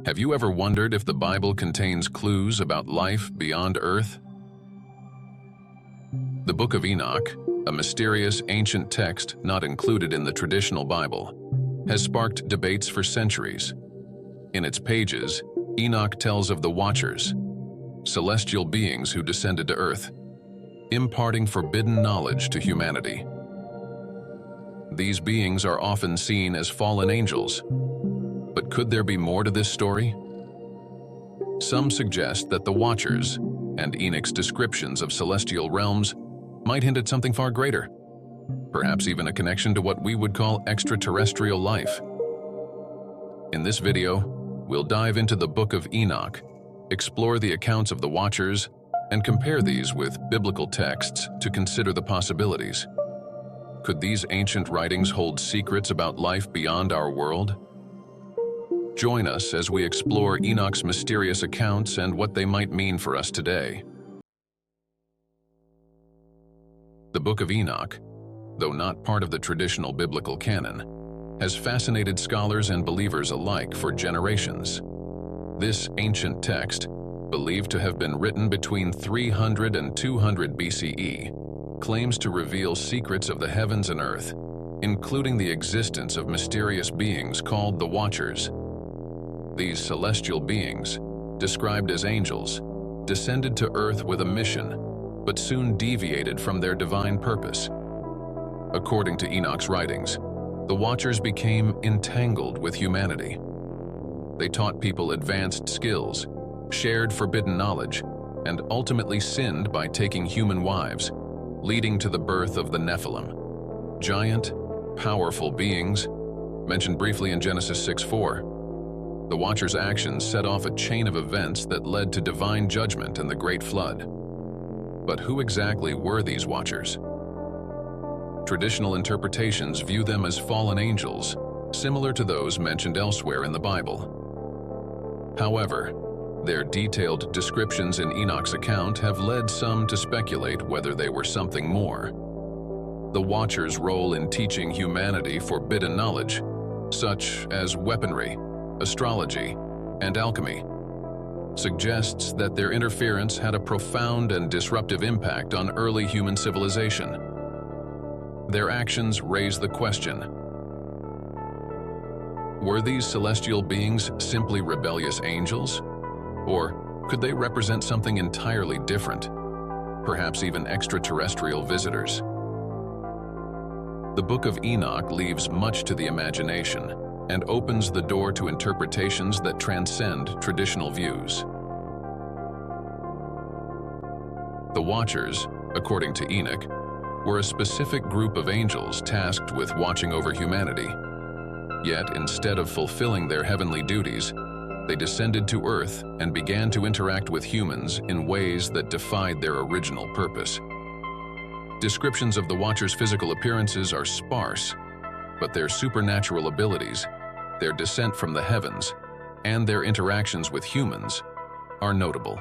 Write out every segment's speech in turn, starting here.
Have you ever wondered if the Bible contains clues about life beyond Earth? The Book of Enoch, a mysterious ancient text not included in the traditional Bible, has sparked debates for centuries. In its pages, Enoch tells of the Watchers, celestial beings who descended to Earth, imparting forbidden knowledge to humanity. These beings are often seen as fallen angels, but could there be more to this story? Some suggest that the Watchers and Enoch's descriptions of celestial realms might hint at something far greater, perhaps even a connection to what we would call extraterrestrial life. In this video, we'll dive into the Book of Enoch, explore the accounts of the Watchers, and compare these with biblical texts to consider the possibilities. Could these ancient writings hold secrets about life beyond our world? Join us as we explore Enoch's mysterious accounts and what they might mean for us today. The Book of Enoch, though not part of the traditional biblical canon, has fascinated scholars and believers alike for generations. This ancient text, believed to have been written between 300 and 200 BCE, claims to reveal secrets of the heavens and earth, including the existence of mysterious beings called the Watchers. These celestial beings, described as angels, descended to Earth with a mission, but soon deviated from their divine purpose. According to Enoch's writings, the Watchers became entangled with humanity. They taught people advanced skills, shared forbidden knowledge, and ultimately sinned by taking human wives, leading to the birth of the Nephilim, giant, powerful beings, mentioned briefly in Genesis 6:4. The Watchers' actions set off a chain of events that led to divine judgment and the Great Flood. But who exactly were these Watchers? Traditional interpretations view them as fallen angels, similar to those mentioned elsewhere in the Bible. However, their detailed descriptions in Enoch's account have led some to speculate whether they were something more. The Watchers' role in teaching humanity forbidden knowledge, such as weaponry, astrology, and alchemy, suggests that their interference had a profound and disruptive impact on early human civilization. Their actions raise the question: were these celestial beings simply rebellious angels? Or could they represent something entirely different, perhaps even extraterrestrial visitors? The Book of Enoch leaves much to the imagination and opens the door to interpretations that transcend traditional views. The Watchers, according to Enoch, were a specific group of angels tasked with watching over humanity. Yet, instead of fulfilling their heavenly duties, they descended to Earth and began to interact with humans in ways that defied their original purpose. Descriptions of the Watchers' physical appearances are sparse, but their supernatural abilities, their descent from the heavens, and their interactions with humans are notable.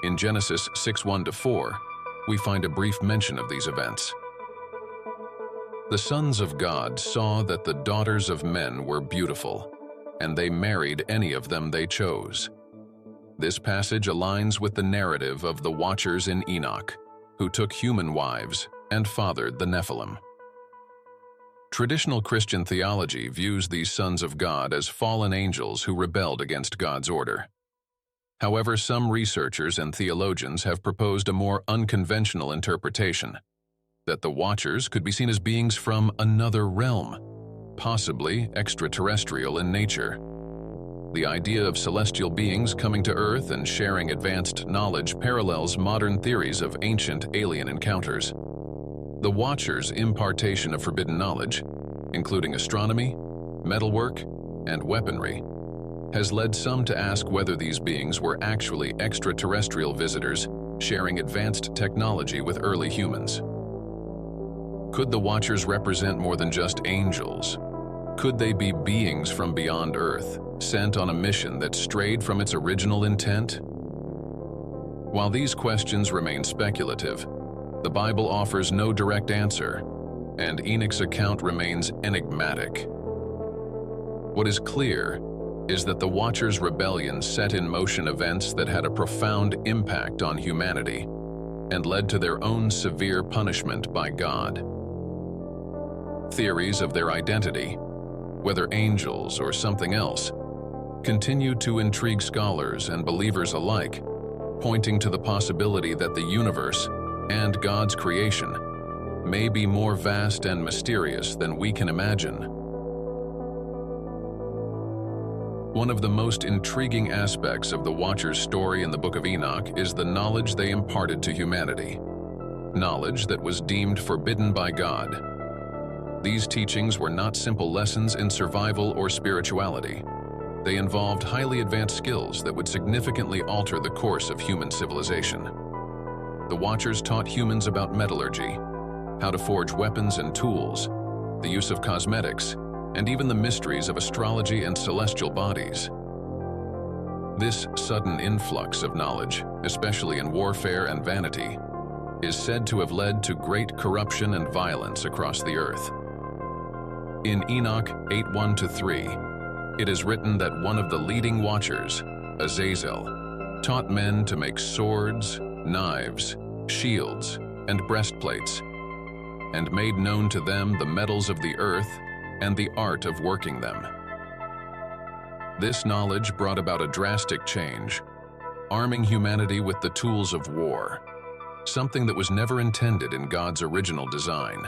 In Genesis 6:1-4, we find a brief mention of these events. The sons of God saw that the daughters of men were beautiful, and they married any of them they chose. This passage aligns with the narrative of the Watchers in Enoch, who took human wives and fathered the Nephilim. Traditional Christian theology views these sons of God as fallen angels who rebelled against God's order. However, some researchers and theologians have proposed a more unconventional interpretation, that the Watchers could be seen as beings from another realm, possibly extraterrestrial in nature. The idea of celestial beings coming to Earth and sharing advanced knowledge parallels modern theories of ancient alien encounters. The Watchers' impartation of forbidden knowledge, including astronomy, metalwork, and weaponry, has led some to ask whether these beings were actually extraterrestrial visitors sharing advanced technology with early humans. Could the Watchers represent more than just angels? Could they be beings from beyond Earth, sent on a mission that strayed from its original intent? While these questions remain speculative, the Bible offers no direct answer. and Enoch's account remains enigmatic. What is clear is that the Watchers' rebellion set in motion events that had a profound impact on humanity and led to their own severe punishment by God. Theories of their identity, whether angels or something else, continue to intrigue scholars and believers alike, pointing to the possibility that the universe and God's creation may be more vast and mysterious than we can imagine. One of the most intriguing aspects of the Watchers' story in the Book of Enoch is the knowledge they imparted to humanity, knowledge that was deemed forbidden by God. These teachings were not simple lessons in survival or spirituality. They involved highly advanced skills that would significantly alter the course of human civilization. The Watchers taught humans about metallurgy, how to forge weapons and tools, the use of cosmetics, and even the mysteries of astrology and celestial bodies. This sudden influx of knowledge, especially in warfare and vanity, is said to have led to great corruption and violence across the earth. In Enoch 8:1-3, it is written that one of the leading Watchers, Azazel, taught men to make swords, knives, shields, and breastplates, and made known to them the metals of the earth and the art of working them. This knowledge brought about a drastic change, arming humanity with the tools of war, something that was never intended in God's original design.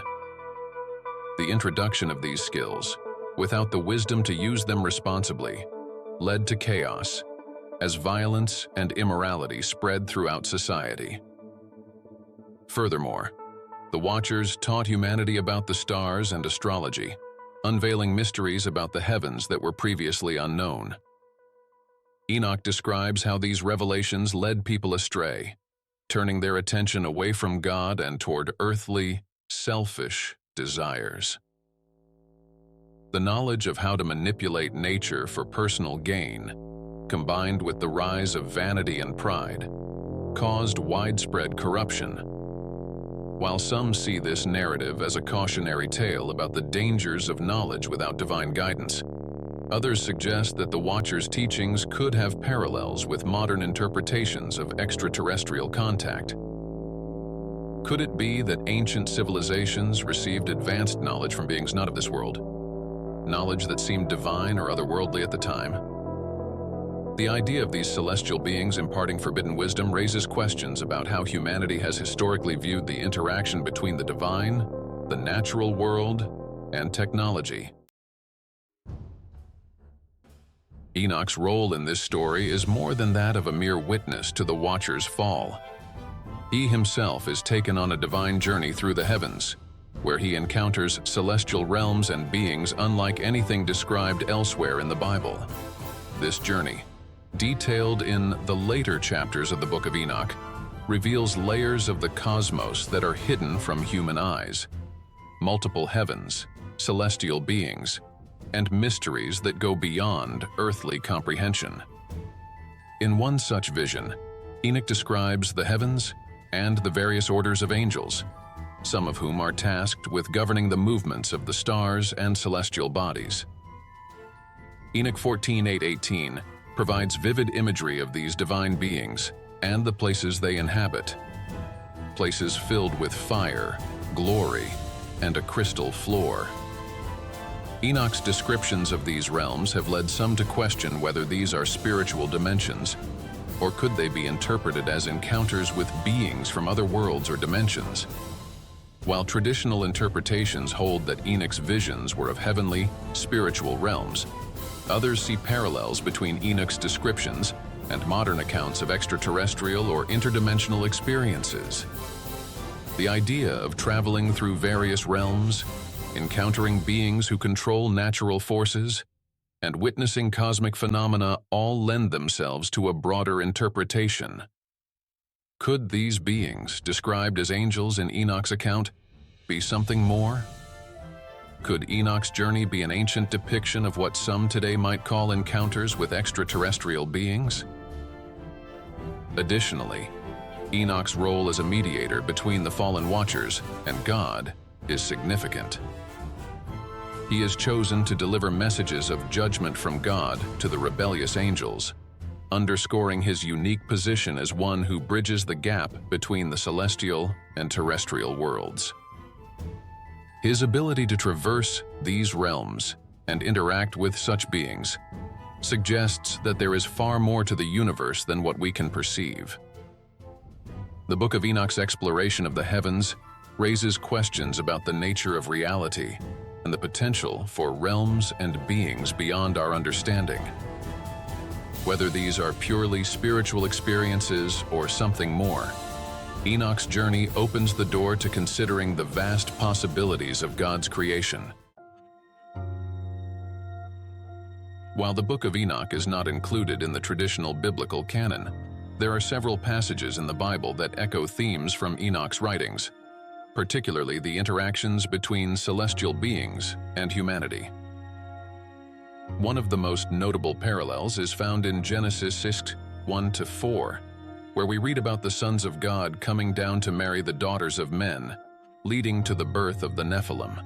The introduction of these skills, without the wisdom to use them responsibly, led to chaos, as violence and immorality spread throughout society. Furthermore, the Watchers taught humanity about the stars and astrology, unveiling mysteries about the heavens that were previously unknown. Enoch describes how these revelations led people astray, turning their attention away from God and toward earthly, selfish desires. The knowledge of how to manipulate nature for personal gain, combined with the rise of vanity and pride, caused widespread corruption. While some see this narrative as a cautionary tale about the dangers of knowledge without divine guidance, others suggest that the Watchers' teachings could have parallels with modern interpretations of extraterrestrial contact. Could it be that ancient civilizations received advanced knowledge from beings not of this world, knowledge that seemed divine or otherworldly at the time? The idea of these celestial beings imparting forbidden wisdom raises questions about how humanity has historically viewed the interaction between the divine, the natural world, and technology. Enoch's role in this story is more than that of a mere witness to the Watchers' fall. He himself is taken on a divine journey through the heavens, where he encounters celestial realms and beings unlike anything described elsewhere in the Bible. This journey, detailed in the later chapters of the Book of Enoch, reveals layers of the cosmos that are hidden from human eyes, multiple heavens, celestial beings, and mysteries that go beyond earthly comprehension. In one such vision, Enoch describes the heavens and the various orders of angels, some of whom are tasked with governing the movements of the stars and celestial bodies. Enoch 14:8-18 provides vivid imagery of these divine beings and the places they inhabit, places filled with fire, glory, and a crystal floor. Enoch's descriptions of these realms have led some to question whether these are spiritual dimensions, or could they be interpreted as encounters with beings from other worlds or dimensions? While traditional interpretations hold that Enoch's visions were of heavenly, spiritual realms, others see parallels between Enoch's descriptions and modern accounts of extraterrestrial or interdimensional experiences. The idea of traveling through various realms, encountering beings who control natural forces, and witnessing cosmic phenomena all lend themselves to a broader interpretation. Could these beings, described as angels in Enoch's account, be something more? Could Enoch's journey be an ancient depiction of what some today might call encounters with extraterrestrial beings? Additionally, Enoch's role as a mediator between the fallen Watchers and God is significant. He is chosen to deliver messages of judgment from God to the rebellious angels, underscoring his unique position as one who bridges the gap between the celestial and terrestrial worlds. His ability to traverse these realms and interact with such beings suggests that there is far more to the universe than what we can perceive. The Book of Enoch's exploration of the heavens raises questions about the nature of reality and the potential for realms and beings beyond our understanding. Whether these are purely spiritual experiences or something more, Enoch's journey opens the door to considering the vast possibilities of God's creation. While the Book of Enoch is not included in the traditional biblical canon, there are several passages in the Bible that echo themes from Enoch's writings, particularly the interactions between celestial beings and humanity. One of the most notable parallels is found in Genesis 1-4, where we read about the sons of God coming down to marry the daughters of men, leading to the birth of the Nephilim.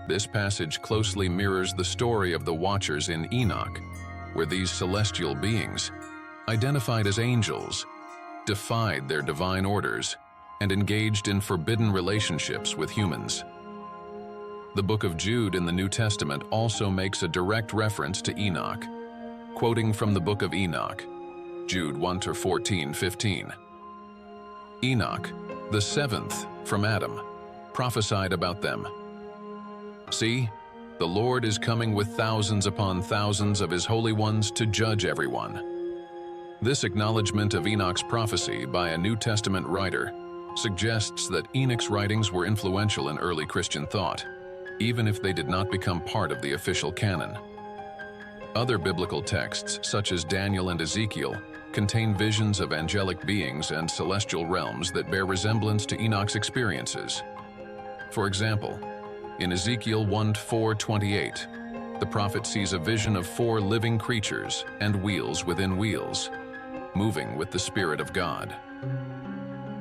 This passage closely mirrors the story of the Watchers in Enoch, where these celestial beings, identified as angels, defied their divine orders and engaged in forbidden relationships with humans. The Book of Jude in the New Testament also makes a direct reference to Enoch, quoting from the Book of Enoch, Jude 1-14-15. Enoch, the seventh from Adam, prophesied about them. See, the Lord is coming with thousands upon thousands of his holy ones to judge everyone. This acknowledgement of Enoch's prophecy by a New Testament writer suggests that Enoch's writings were influential in early Christian thought, even if they did not become part of the official canon. Other biblical texts, such as Daniel and Ezekiel, contain visions of angelic beings and celestial realms that bear resemblance to Enoch's experiences. For example, in Ezekiel 1:4-28, the prophet sees a vision of 4 living creatures and wheels within wheels, moving with the Spirit of God.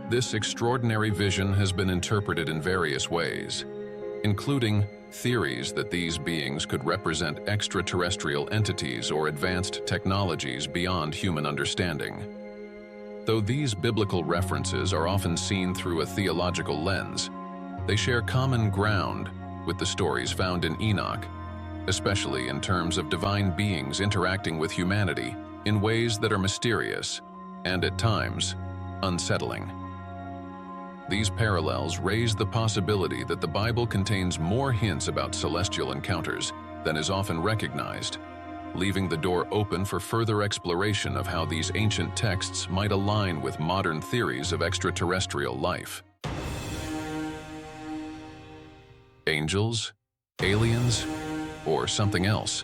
This extraordinary vision has been interpreted in various ways, including theories that these beings could represent extraterrestrial entities or advanced technologies beyond human understanding. Though these biblical references are often seen through a theological lens, they share common ground with the stories found in Enoch, especially in terms of divine beings interacting with humanity in ways that are mysterious and, at times, unsettling. These parallels raise the possibility that the Bible contains more hints about celestial encounters than is often recognized, leaving the door open for further exploration of how these ancient texts might align with modern theories of extraterrestrial life. Angels, aliens, or something else?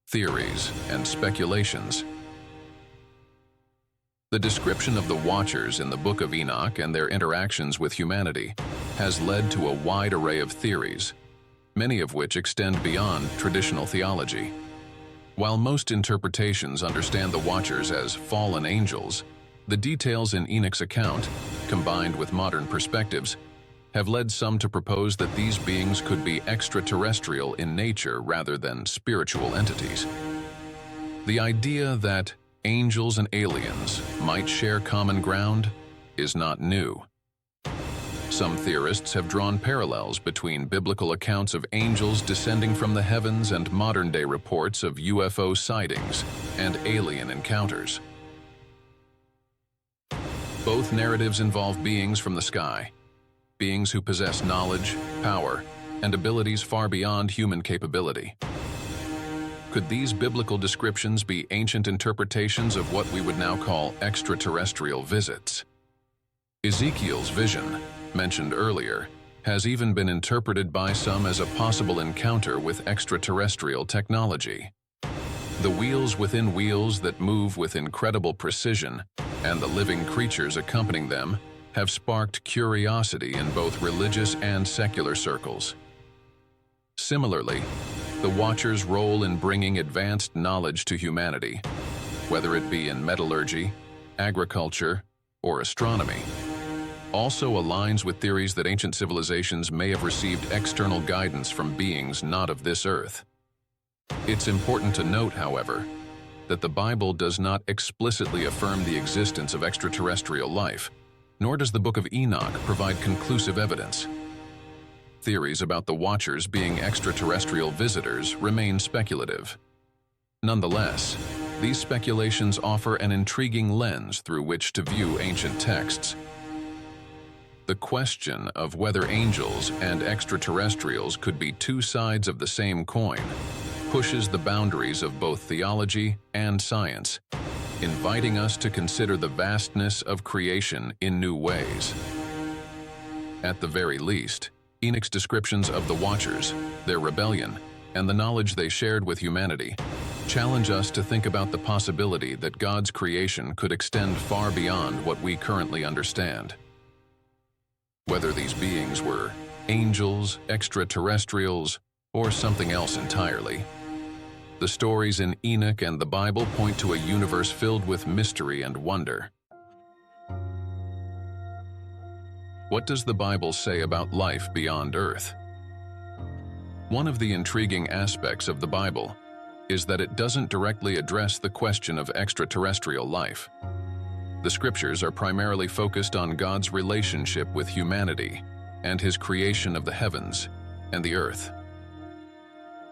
Theories and speculations. The description of the Watchers in the Book of Enoch and their interactions with humanity has led to a wide array of theories, many of which extend beyond traditional theology. While most interpretations understand the Watchers as fallen angels, the details in Enoch's account, combined with modern perspectives, have led some to propose that these beings could be extraterrestrial in nature rather than spiritual entities. The idea that angels and aliens might share common ground is not new. Some theorists have drawn parallels between biblical accounts of angels descending from the heavens and modern-day reports of UFO sightings and alien encounters. Both narratives involve beings from the sky, beings who possess knowledge, power, and abilities far beyond human capability. Could these biblical descriptions be ancient interpretations of what we would now call extraterrestrial visits? Ezekiel's vision, mentioned earlier, has even been interpreted by some as a possible encounter with extraterrestrial technology. The wheels within wheels that move with incredible precision, and the living creatures accompanying them, have sparked curiosity in both religious and secular circles. Similarly, the Watchers' role in bringing advanced knowledge to humanity, whether it be in metallurgy, agriculture, or astronomy, also aligns with theories that ancient civilizations may have received external guidance from beings not of this earth. It's important to note, however, that the Bible does not explicitly affirm the existence of extraterrestrial life, nor does the Book of Enoch provide conclusive evidence. Theories about the Watchers being extraterrestrial visitors remain speculative. Nonetheless, these speculations offer an intriguing lens through which to view ancient texts. The question of whether angels and extraterrestrials could be two sides of the same coin pushes the boundaries of both theology and science, inviting us to consider the vastness of creation in new ways. At the very least, Enoch's descriptions of the Watchers, their rebellion, and the knowledge they shared with humanity challenge us to think about the possibility that God's creation could extend far beyond what we currently understand. Whether these beings were angels, extraterrestrials, or something else entirely, the stories in Enoch and the Bible point to a universe filled with mystery and wonder. What does the Bible say about life beyond Earth? One of the intriguing aspects of the Bible is that it doesn't directly address the question of extraterrestrial life. The scriptures are primarily focused on God's relationship with humanity and his creation of the heavens and the earth.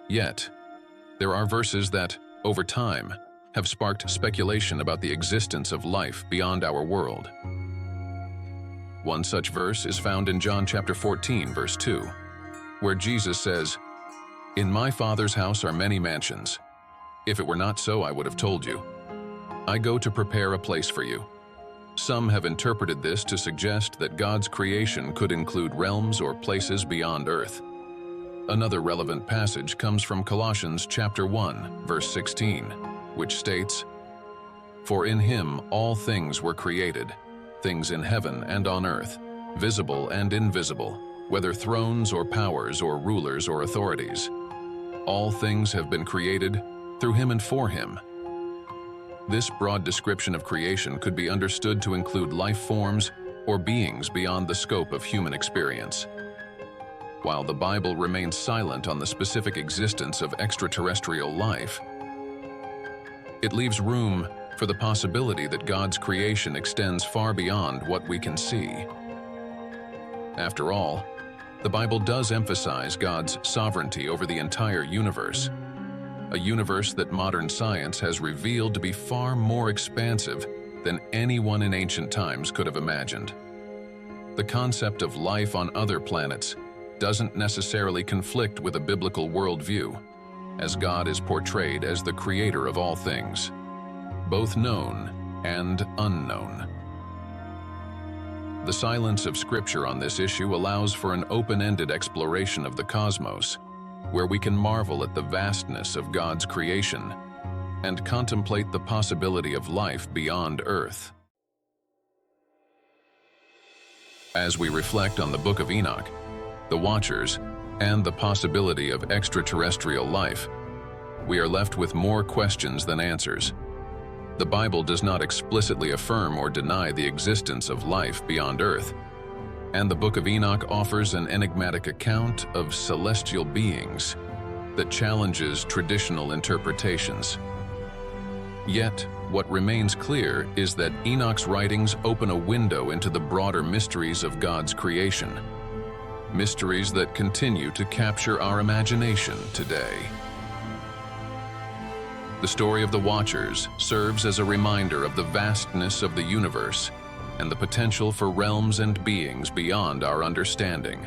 Yet, there are verses that, over time, have sparked speculation about the existence of life beyond our world. One such verse is found in John chapter 14, verse 2, where Jesus says, "In my Father's house are many mansions. If it were not so, I would have told you. I go to prepare a place for you." Some have interpreted this to suggest that God's creation could include realms or places beyond Earth. Another relevant passage comes from Colossians chapter 1, verse 16, which states, "For in him all things were created, things in heaven and on earth, visible and invisible, whether thrones or powers or rulers or authorities. All things have been created through him and for him." This broad description of creation could be understood to include life forms or beings beyond the scope of human experience. While the Bible remains silent on the specific existence of extraterrestrial life, it leaves room for the possibility that God's creation extends far beyond what we can see. After all, the Bible does emphasize God's sovereignty over the entire universe, a universe that modern science has revealed to be far more expansive than anyone in ancient times could have imagined. The concept of life on other planets doesn't necessarily conflict with a biblical worldview, as God is portrayed as the creator of all things, both known and unknown. The silence of Scripture on this issue allows for an open-ended exploration of the cosmos, where we can marvel at the vastness of God's creation and contemplate the possibility of life beyond Earth. As we reflect on the Book of Enoch, the Watchers, and the possibility of extraterrestrial life, we are left with more questions than answers. The Bible does not explicitly affirm or deny the existence of life beyond Earth, and the Book of Enoch offers an enigmatic account of celestial beings that challenges traditional interpretations. Yet, what remains clear is that Enoch's writings open a window into the broader mysteries of God's creation, mysteries that continue to capture our imagination today. The story of the Watchers serves as a reminder of the vastness of the universe and the potential for realms and beings beyond our understanding.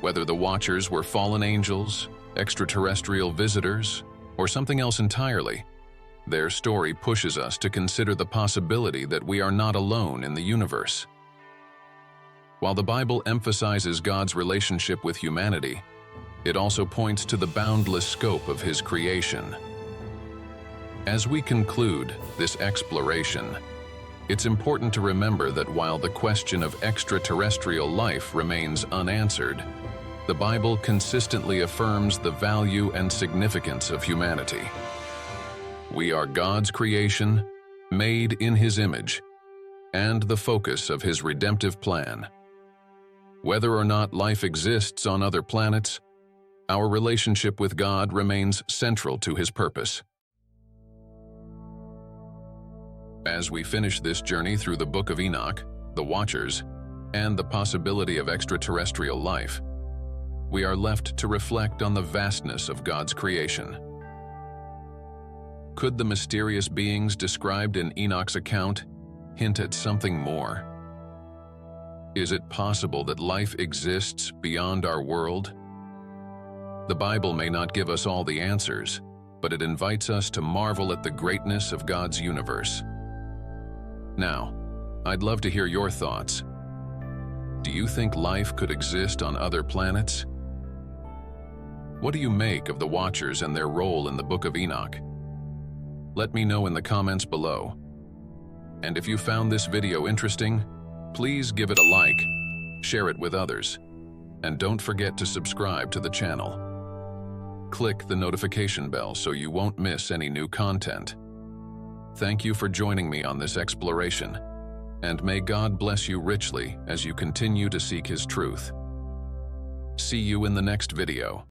Whether the Watchers were fallen angels, extraterrestrial visitors, or something else entirely, their story pushes us to consider the possibility that we are not alone in the universe. While the Bible emphasizes God's relationship with humanity, it also points to the boundless scope of his creation. As we conclude this exploration, it's important to remember that while the question of extraterrestrial life remains unanswered, the Bible consistently affirms the value and significance of humanity. We are God's creation, made in his image, and the focus of his redemptive plan. Whether or not life exists on other planets, our relationship with God remains central to his purpose. As we finish this journey through the Book of Enoch, the Watchers, and the possibility of extraterrestrial life, we are left to reflect on the vastness of God's creation. Could the mysterious beings described in Enoch's account hint at something more? Is it possible that life exists beyond our world? The Bible may not give us all the answers, but it invites us to marvel at the greatness of God's universe. Now, I'd love to hear your thoughts. Do you think life could exist on other planets? What do you make of the Watchers and their role in the Book of Enoch? Let me know in the comments below. And if you found this video interesting, please give it a like, share it with others, and don't forget to subscribe to the channel. Click the notification bell so you won't miss any new content. Thank you for joining me on this exploration, and may God bless you richly as you continue to seek His truth. See you in the next video.